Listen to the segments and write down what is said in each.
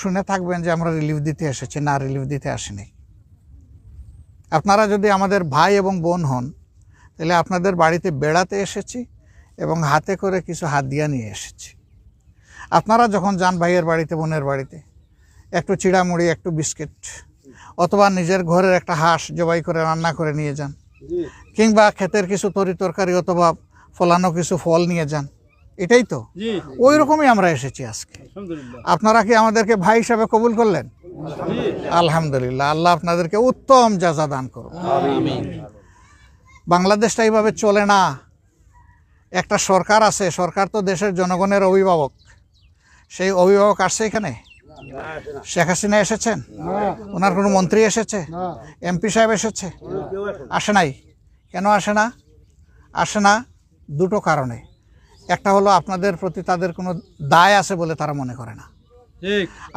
শুনে থাকবেন যে আমরা রিলিফ দিতে এসেছি, না, রিলিফ দিতে আসিনি। আপনারা যদি আমাদের ভাই এবং বোন হন তাহলে আপনাদের বাড়িতে বেড়াতে এসেছি এবং হাতে করে কিছু হাদিয়া নিয়ে এসেছি। আপনারা যখন যান ভাইয়ের বাড়িতে, বোনের বাড়িতে, একটু চিড়ামুড়ি, একটু বিস্কিট, অথবা নিজের ঘরের একটা হাঁস জবাই করে রান্না করে নিয়ে যান, কিংবা ক্ষেতের কিছু তরকারি অথবা ফলানো কিছু ফল নিয়ে যান। এটাই তো, ওই রকমই আমরা এসেছি আজকে। আপনারা কি আমাদেরকে ভাই হিসাবে কবুল করলেন? আলহামদুলিল্লাহ। আল্লাহ আপনাদেরকে উত্তম জাযা দান করুন। বাংলাদেশটা এইভাবে চলে না। একটা সরকার আছে, সরকার তো দেশের জনগণের অভিভাবক। সেই অভিভাবক আসছে এখানে? শেখ হাসিনা এসেছেন? ওনার কোনো মন্ত্রী এসেছে? এমপি সাহেব এসেছে? আসে নাই। কেন আসে না? আসে না দুটো কারণে। একটা হলো আপনাদের প্রতি তাদের কোনো দায় আছে বলে তারা মনে করে না,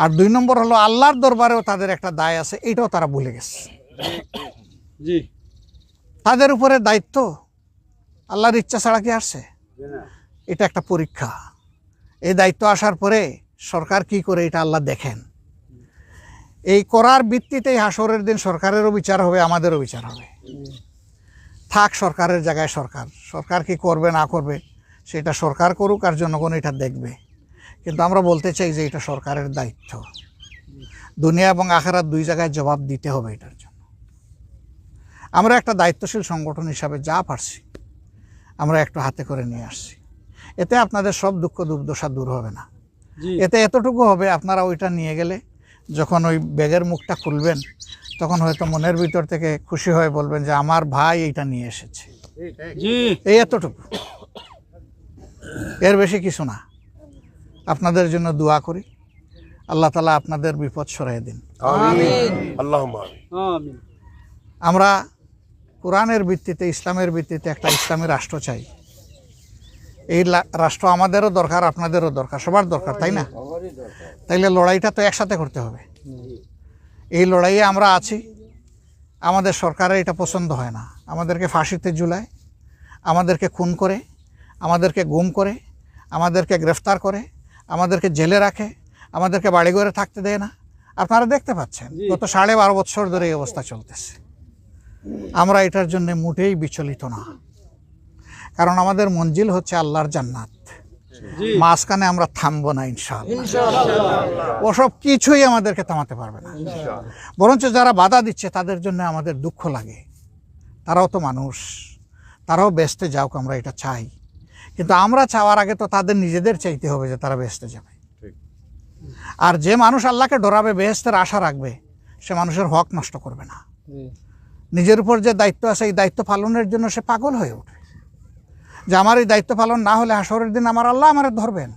আর 2 নম্বর হলো আল্লাহর দরবারেও তাদের একটা দায় আছে, এটাও তারা ভুলে গেছে। তাদের উপরে দায়িত্ব আল্লাহর ইচ্ছা ছাড়া কি আসছে? এটা একটা পরীক্ষা। এই দায়িত্ব আসার পরে সরকার কি করে এটা আল্লাহ দেখেন। এই করার ভিত্তিতেই হাসরের দিন সরকারেরও বিচার হবে, আমাদেরও বিচার হবে। থাক সরকারের জায়গায় সরকার কি করবে না করবে সেটা সরকার করুক, আর জনগণ এটা দেখবে। কিন্তু আমরা বলতে চাই যে এটা সরকারের দায়িত্ব। দুনিয়া এবং আখিরাত 2 জায়গায় জবাব দিতে হবে এটার জন্য। আমরা একটা দায়িত্বশীল সংগঠন হিসাবে যা পারছি আমরা একটু হাতে করে নিয়ে আসছি। এতে আপনাদের সব দুঃখ দুর্দশা দূর হবে না। এতে এতটুকু হবে, আপনারা ওইটা নিয়ে গেলে যখন ওই ব্যাগের মুখটা খুলবেন তখন হয়তো মনের ভিতর থেকে খুশি হয়ে বলবেন যে আমার ভাই এইটা নিয়ে এসেছে। এই এতটুকু, এর বেশি কিছু না। আপনাদের জন্য দোয়া করি, আল্লাহ তাআলা আপনাদের বিপদ সরিয়ে দিন। আমরা কোরআনের ভিত্তিতে, ইসলামের ভিত্তিতে একটা ইসলামী রাষ্ট্র চাই। এই রাষ্ট্র আমাদেরও দরকার, আপনাদেরও দরকার, সবার দরকার, তাই না? তাইলে লড়াইটা তো একসাথে করতে হবে। এই লড়াইয়ে আমরা আছি। আমাদের সরকারের এটা পছন্দ হয় না। আমাদেরকে ফাঁসিতে ঝুলায়, আমাদেরকে খুন করে, আমাদেরকে গুম করে, আমাদেরকে গ্রেফতার করে, আমাদেরকে জেলে রাখে, আমাদেরকে বাড়িঘরে থাকতে দেয় না। আপনারা দেখতে পাচ্ছেন গত 12.5 বছর ধরে এই অবস্থা চলতেছে। আমরা এটার জন্য মোটেই বিচলিত না, কারণ আমাদের মঞ্জিল হচ্ছে আল্লাহর জান্নাত। মাঝখানে আমরা থামবো না ইনশাআল্লাহ। ওসব কিছুই আমাদেরকে থামাতে পারবে না। বরঞ্চ যারা বাধা দিচ্ছে তাদের জন্য আমাদের দুঃখ লাগে। তারাও তো মানুষ, তারাও বেহেশতে যাওক, আমরা এটা চাই। কিন্তু আমরা চাওয়ার আগে তো তাদের নিজেদের চাইতে হবে যে তারা বেহেশতে যাবে। আর যে মানুষ আল্লাহকে ডরাবে, বেহেশতের আশা রাখবে, সে মানুষের হক নষ্ট করবে না। নিজের উপর যে দায়িত্ব আছে এই দায়িত্ব পালনের জন্য সে পাগল হয়ে উঠবে যে আমার এই দায়িত্ব পালন না হলে হাসরের দিন আমার আল্লাহ আমারে ধরবেন,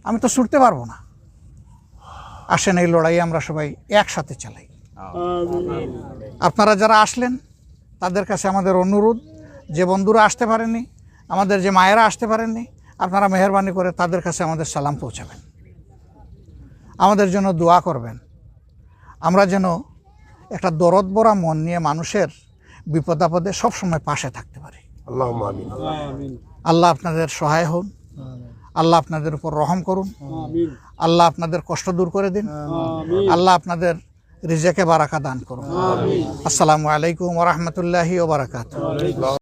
আমি তো ছুটতে পারবো না। আসেন এই লড়াই আমরা সবাই একসাথে চালাই। আপনারা যারা আসলেন তাদের কাছে আমাদের অনুরোধ, যে বন্ধুরা আসতে পারেননি, আমাদের যে মায়েরা আসতে পারেননি, আপনারা মেহেরবানি করে তাদের কাছে আমাদের সালাম পৌঁছাবেন, আমাদের জন্য দোয়া করবেন। আমরা যেন একটা দরদ ভরা মন নিয়ে মানুষের বিপদ আপদে সবসময় পাশে থাকতে পারি। আল্লাহ আপনাদের সহায় হন, আল্লাহ আপনাদের উপর রহম করুন, আল্লাহ আপনাদের কষ্ট দূর করে দিন, আল্লাহ আপনাদের রিজেকে বারাকা দান করুন। আসসালামু আলাইকুম ওয়া রাহমাতুল্লাহি ওয়া বারাকাতুহু।